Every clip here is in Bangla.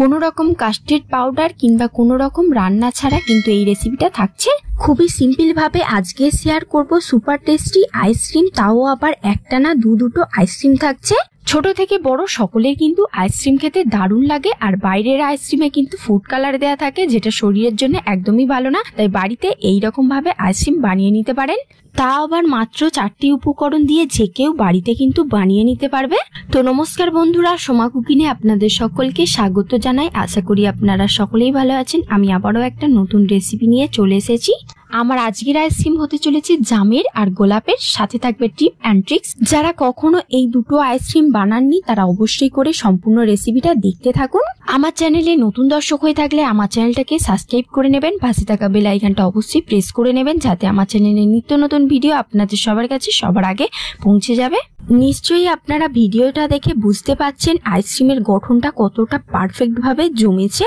কোনো রকম কাস্টার্ড পাউডার কিংবা কোনো রকম রান্না ছাড়া কিন্তু এই রেসিপিটা থাকছে। খুবই সিম্পল ভাবে আজকে শেয়ার করব সুপার টেস্টি আইসক্রিম, তাও আবার একটা না দুটো আইসক্রিম থাকছে। ছোট থেকে বড় সকলের কিন্তু আইসক্রিম খেতে দারুণ লাগে, আর বাইরের আইসক্রিমে কিন্তু ফুড কালার দেয়া থাকে যেটা শরীরের জন্য একদমই ভালো না। তাই বাড়িতে এইরকম ভাবে আইসক্রিম বানিয়ে নিতে পারেন, তা আবার মাত্র 4টি উপকরণ দিয়ে যে কেউ বাড়িতে কিন্তু বানিয়ে নিতে পারবে। তো নমস্কার বন্ধুরা, সোমা কুকিনে আপনাদের সকলকে স্বাগত জানাই। আশা করি আপনারা সকলেই ভালো আছেন। আমি আবারও একটা নতুন রেসিপি নিয়ে চলে এসেছি। আমার আজকের আইসক্রিম হতে চলেছে জামের আর গোলাপের, সাথে থাকবে টিপ অ্যান্ড ট্রিক্স। যারা কখনো এই দুটো আইসক্রিম বানাননি তারা অবশ্যই করে সম্পূর্ণ রেসিপিটা দেখতে থাকুন। আমার চ্যানেলে নতুন দর্শক হয়ে থাকলে আমার চ্যানেলটাকে সাবস্ক্রাইব করে নেবেন, পাশে থাকা বেল আইকনটা অবশ্যই প্রেস করে নেবেন, যাতে আমার চ্যানেলে নিত্য নতুন ভিডিও আপনাদের সবার কাছে সবার আগে পৌঁছে যাবে। নিশ্চয়ই আপনারা ভিডিওটা দেখে বুঝতে পারছেন আইসক্রিমের গঠনটা কতটা পারফেক্ট ভাবে জমেছে।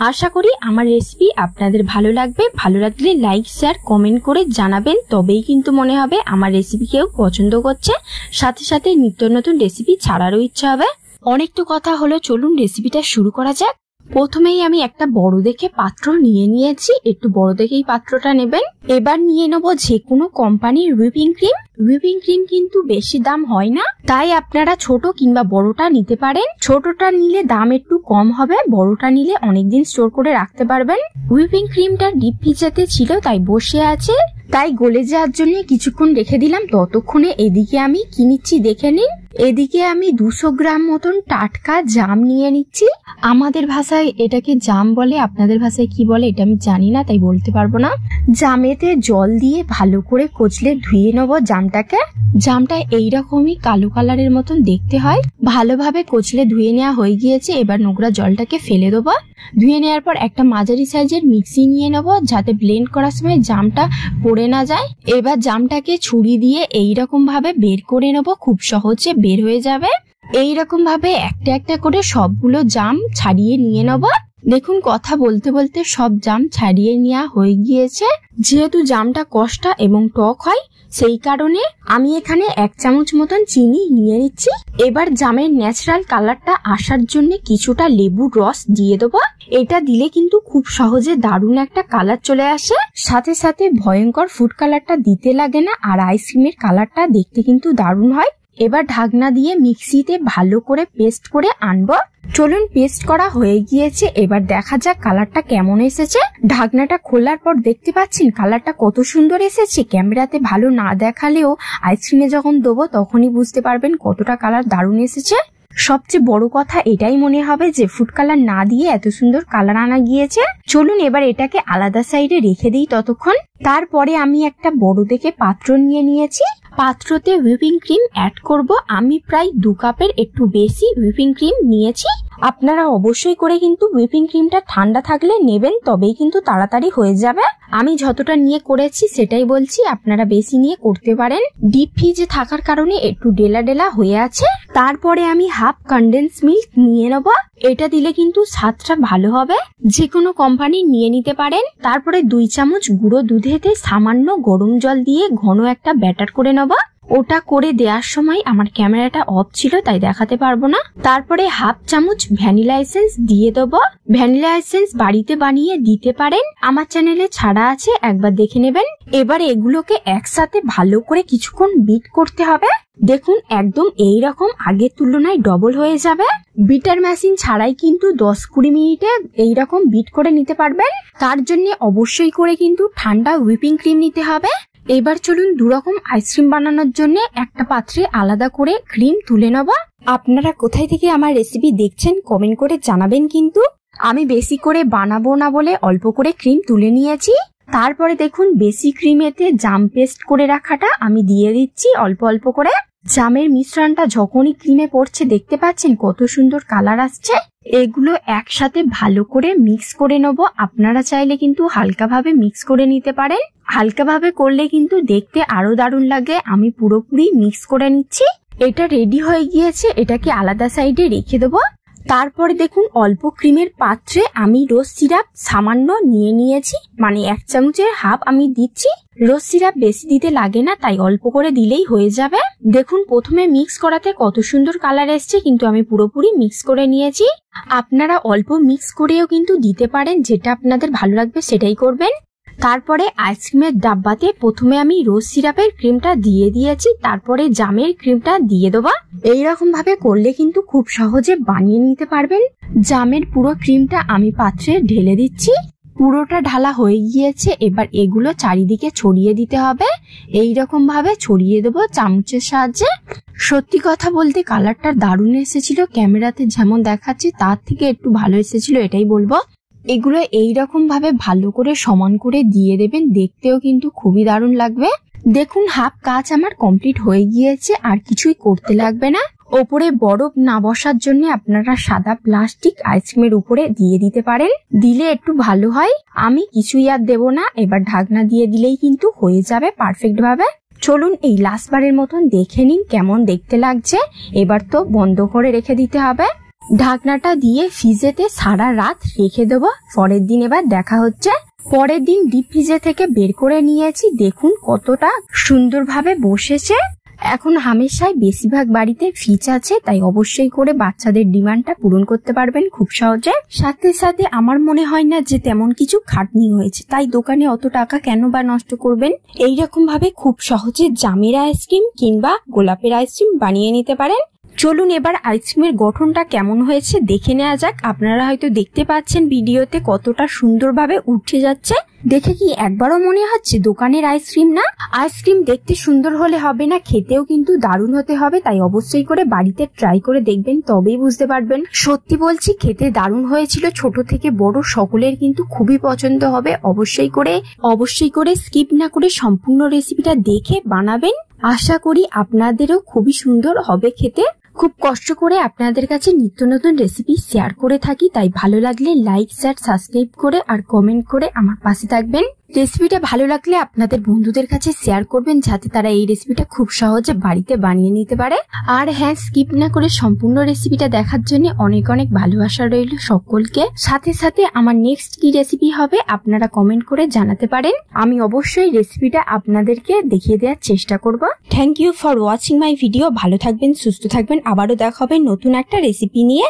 আশা করি আমার রেসিপি আপনাদের ভালো লাগবে। ভালো লাগলে লাইক শেয়ার কমেন্ট করে জানাবেন, তবেই কিন্তু মনে হবে আমার রেসিপি কেউ পছন্দ করছে। সাথে সাথে নিত্য নতুন রেসিপি ছাড়ারও ইচ্ছা হবে। অনেক তো কথা হলো, চলুন রেসিপিটা শুরু করা যাক। প্রথমেই আমি একটা বড় দেখে পাত্র নিয়ে নিয়েছি, একটু বড় দেখেই পাত্রটা নেবেন। এবার নিয়ে নেবো যে কোনো কোম্পানির হুইপিং ক্রিম। হুইপিং ক্রিম কিন্তু বেশি দাম হয় না, তাই আপনারা ছোট কিংবা বড়টা নিতে পারেন। ছোটটা নিলে দাম একটু কম হবে, বড়টা নিলে অনেকদিন স্টোর করে রাখতে পারবেন। হুইপিং ক্রিমটা ডিপ ফ্রিজেতে ছিল তাই বসে আছে, তাই গলে যাওয়ার জন্য কিছুক্ষণ রেখে দিলাম। ততক্ষণে এদিকে আমি কি নিচ্ছি দেখে নিন। এদিকে আমি 200 গ্রাম মতন টাটকা জাম নিয়ে নিচ্ছি। আমাদের ভাষায় এটাকে জাম বলে, আপনাদের ভাষায় কি বলে এটা আমি জানি না, তাই বলতে পারবো না। জামেতে জল দিয়ে ভালো করে কচলে ধুয়ে নেবো জামটাকে। জামটা এইরকমই কালো কালারের মতন দেখতে হয়। ভালোভাবে কচলে ধুয়ে নেওয়া হয়ে গিয়েছে। এবার নোংরা জলটাকে ফেলে দেবো। ধুয়ে নেওয়ার পর একটা মাঝারি সাইজের মিক্সি নিয়ে নেবো, যাতে ব্লেন্ড করার সময় জামটা পড়ে না যায়। এবার জামটাকে ছুরি দিয়ে এইরকম ভাবে বের করে নেবো, খুব সহজে বের হয়ে যাবে। এইরকম ভাবে একটা একটা করে সবগুলো জাম ছাড়িয়ে নিয়ে নেবো। দেখুন কথা বলতে বলতে সব জাম ছাড়িয়ে নেওয়া হয়ে গিয়েছে। যেহেতু জামটা কষ্টা এবং টক হয়, সেই কারণে আমি এখানে 1 চামচ মতন চিনি নিয়ে নিচ্ছি। এবার জামের ন্যাচারাল কালারটা আসার জন্য কিছুটা লেবুর রস দিয়ে দেবো। এটা দিলে কিন্তু খুব সহজে দারুণ একটা কালার চলে আসে। সাথে সাথে ভয়ঙ্কর ফুড কালারটা দিতে লাগে না, আর আইসক্রিমের কালারটা দেখতে কিন্তু দারুণ হয়। এবার ঢাকনা দিয়ে মিক্সিতে ভালো করে পেস্ট করে আনবো। চলুন পেস্ট করা হয়ে গিয়েছে, এবার দেখা যাক কালারটা কেমন এসেছে। ঢাকনাটা খোলার পর দেখতে পাচ্ছেন কালারটা কত সুন্দর এসেছে। ক্যামেরাতে ভালো না দেখালেও আইসক্রিমে যখন দেবো তখনই বুঝতে পারবেন কতটা কালার দারুণ এসেছে। সবচেয়ে বড় কথা এটাই মনে হবে যে ফুড কালার না দিয়ে এত সুন্দর কালার আনা গিয়েছে। চলুন এবার এটাকে আলাদা সাইডে রেখে দিই ততক্ষণ। তারপরে আমি একটা বড় দেখে পাত্র নিয়ে নিয়েছি। পাত্রতে হুইপিং ক্রিম অ্যাড করব। আমি প্রায় 2 কাপের একটু বেশি হুইপিং ক্রিম নিয়েছি। আপনারা অবশ্যই করে কিন্তু হুইপিং ক্রিমটা ঠান্ডা থাকলে নেবেন, তবেই কিন্তু তাড়াতাড়ি হয়ে যাবে। আমি যতটা নিয়ে করেছি সেটাই বলছি, আপনারা বেশি নিয়ে করতে পারেন। ডিপ ফ্রিজে থাকার কারণে একটু ডেলা ডেলা হয়ে আছে। তারপরে আমি হাফ কনডেন্স মিল্ক নিয়ে নেবো। এটা দিলে কিন্তু স্বাদটা ভালো হবে। যে কোনো কোম্পানি নিয়ে নিতে পারেন। তারপরে 2 চামচ গুঁড়ো দুধেতে সামান্য গরম জল দিয়ে ঘন একটা ব্যাটার করে নেবো। ওটা করে দেওয়ার সময় আমার ক্যামেরাটা অফ ছিল তাই দেখাতে পারবো না। তারপরে হাফ চামচ ভ্যানিলা এসেন্স দিয়ে দেবো। ভ্যানিলা এসেন্স বাড়িতে বানিয়ে দিতে পারেন, আমার চ্যানেলে ছাড়া আছে, একবার দেখে নেবেন। এবার এগুলোকে একসাথে ভালো করে কিছুক্ষণ বিট করতে হবে। দেখুন একদম এইরকম আগের তুলনায় ডবল হয়ে যাবে। বিটার মেশিন ছাড়াই কিন্তু 10-20 মিনিটে এইরকম বিট করে নিতে পারবেন। তার জন্য অবশ্যই করে কিন্তু ঠান্ডা হুইপিং ক্রিম নিতে হবে। এবার চলুন 2 রকম আইসক্রিম বানানোর জন্য একটা পাত্রে আলাদা করে ক্রিম তুলে নেব। আপনারা কোথায় থেকে আমার রেসিপি দেখছেন কমেন্ট করে জানাবেন। কিন্তু আমি বেশি করে বানাবো না বলে অল্প করে ক্রিম তুলে নিয়েছি। তারপরে দেখুন বেশি ক্রিমেতে জাম পেস্ট করে রাখাটা আমি দিয়ে দিচ্ছি অল্প অল্প করে। জামের মিশ্রণটা যখনই ক্রিমে পড়ছে দেখতে পাচ্ছেন কত সুন্দর কালার আসছে। এগুলো একসাথে ভালো করে মিক্স করে নেব। আপনারা চাইলে কিন্তু হালকাভাবে মিক্স করে নিতে পারেন। হালকাভাবে করলে কিন্তু দেখতে আরো দারুণ লাগে। আমি পুরোপুরি মিক্স করে নিচ্ছি। এটা রেডি হয়ে গিয়েছে, এটাকে আলাদা সাইডে রেখে দেবো। তারপরে দেখুন অল্প ক্রিমের পাত্রে আমি রোজ সিরাপ সামান্য নিয়ে নিয়েছি, মানে 1 চামচের হাফ আমি দিচ্ছি। রোজ সিরাপ বেশি দিতে লাগে না, তাই অল্প করে দিলেই হয়ে যাবে। দেখুন প্রথমে মিক্স করাতে কত সুন্দর কালার এসছে, কিন্তু আমি পুরোপুরি মিক্স করে নিয়েছি। আপনারা অল্প মিক্স করেও কিন্তু দিতে পারেন, যেটা আপনাদের ভালো লাগবে সেটাই করবেন। তারপরে আইসক্রিমের ডাব্বাতে প্রথমে আমি রোজ সিরাপের ক্রিমটা দিয়ে দিয়েছি, তারপরে জামের ক্রিমটা দিয়ে দেবো। এইরকম ভাবে করলে কিন্তু খুব সহজে বানিয়ে নিতে পারবেন। জামের পুরো ক্রিমটা আমি পাত্রে ঢেলে দিচ্ছি। পুরোটা ঢালা হয়ে গিয়েছে, এবার এগুলো চারিদিকে ছড়িয়ে দিতে হবে। এইরকম ভাবে ছড়িয়ে দেবো চামচের সাহায্যে। সত্যি কথা বলতে কালারটা দারুণ এসেছিল, ক্যামেরাতে যেমন দেখাচ্ছে তার থেকে একটু ভালো এসেছিল এটাই বলবো। এগুলো এইরকম ভাবে ভালো করে সমান করে দিয়ে দেবেন, দেখতেও কিন্তু খুবই দারুণ লাগবে। দেখুন হাফ কাজ আমার কমপ্লিট হয়ে গিয়েছে, আর কিছুই করতে লাগবে না। ওপরে বরফ না বসার জন্য আপনারা সাদা প্লাস্টিক আইসক্রিমের উপরে দিয়ে দিতে পারেন, দিলে একটু ভালো হয়। আমি কিছুই আর দেবো না, এবার ঢাকনা দিয়ে দিলেই কিন্তু হয়ে যাবে পারফেক্ট ভাবে। চলুন এই লাস্ট বারের মতন দেখে নিন কেমন দেখতে লাগছে। এবার তো বন্ধ করে রেখে দিতে হবে। ঢাকনাটা দিয়ে ফ্রিজেতে সারা রাত রেখে দেবো। পরের দিন এবার দেখা হচ্ছে। পরের দিন ডিপ ফ্রিজে থেকে বের করে নিয়েছি, দেখুন কতটা সুন্দরভাবে বসেছে। এখন হামেশাই বেশিরভাগ বাড়িতে ফ্রিজ আছে, তাই অবশ্যই করে বাচ্চাদের ডিমান্ডটা পূরণ করতে পারবেন খুব সহজে। সাথে সাথে আমার মনে হয় না যে তেমন কিছু খাটনি হয়েছে, তাই দোকানে অত টাকা কেন বা নষ্ট করবেন। এইরকম ভাবে খুব সহজে জামের আইসক্রিম কিংবা গোলাপের আইসক্রিম বানিয়ে নিতে পারেন। চলুন এবার আইসক্রিমের গঠনটা কেমন হয়েছে দেখে নেওয়া যাক। আপনারা হয়তো দেখতে পাচ্ছেন ভিডিওতে কতটা সুন্দরভাবে উঠে যাচ্ছে। দেখে কি একবারও মনে হচ্ছে দোকানের আইসক্রিম না? আইসক্রিম দেখতে সুন্দর হলে হবে না, খেতেও কিন্তু দারুণ হতে হবে। তাই অবশ্যই করে বাড়িতে ট্রাই করে দেখবেন, তবেই বুঝতে পারবেন। সত্যি বলছি খেতে দারুণ হয়েছিল, ছোট থেকে বড় সকলের কিন্তু খুবই পছন্দ হবে। অবশ্যই করে স্কিপ না করে সম্পূর্ণ রেসিপিটা দেখে বানাবেন। আশা করি আপনাদেরও খুবই সুন্দর হবে খেতে। খুব কষ্ট করে আপনাদের কাছে নিত্য নতুন রেসিপি শেয়ার করে থাকি, তাই ভালো লাগলে লাইক শেয়ার সাবস্ক্রাইব করে আর কমেন্ট করে আমার পাশে থাকবেন। রেসিপিটা ভালো লাগলে আপনাদের বন্ধুদের কাছে শেয়ার করবেন, যাতে তারা এই রেসিপিটা খুব সহজে বাড়িতে বানিয়ে নিতে পারে। আর হ্যাঁ, স্কিপ না করে সম্পূর্ণ রেসিপিটা দেখার জন্য অনেক অনেক ভালোবাসা রইল সকলকে। সাথে সাথে আমার নেক্সট কি রেসিপি হবে আপনারা কমেন্ট করে জানাতে পারেন। আমি অবশ্যই রেসিপিটা আপনাদেরকে দেখিয়ে দেওয়ার চেষ্টা করব। Thank you for watching my video. ভালো থাকবেন, সুস্থ থাকবেন। আবারও দেখা হবে নতুন একটা রেসিপি নিয়ে।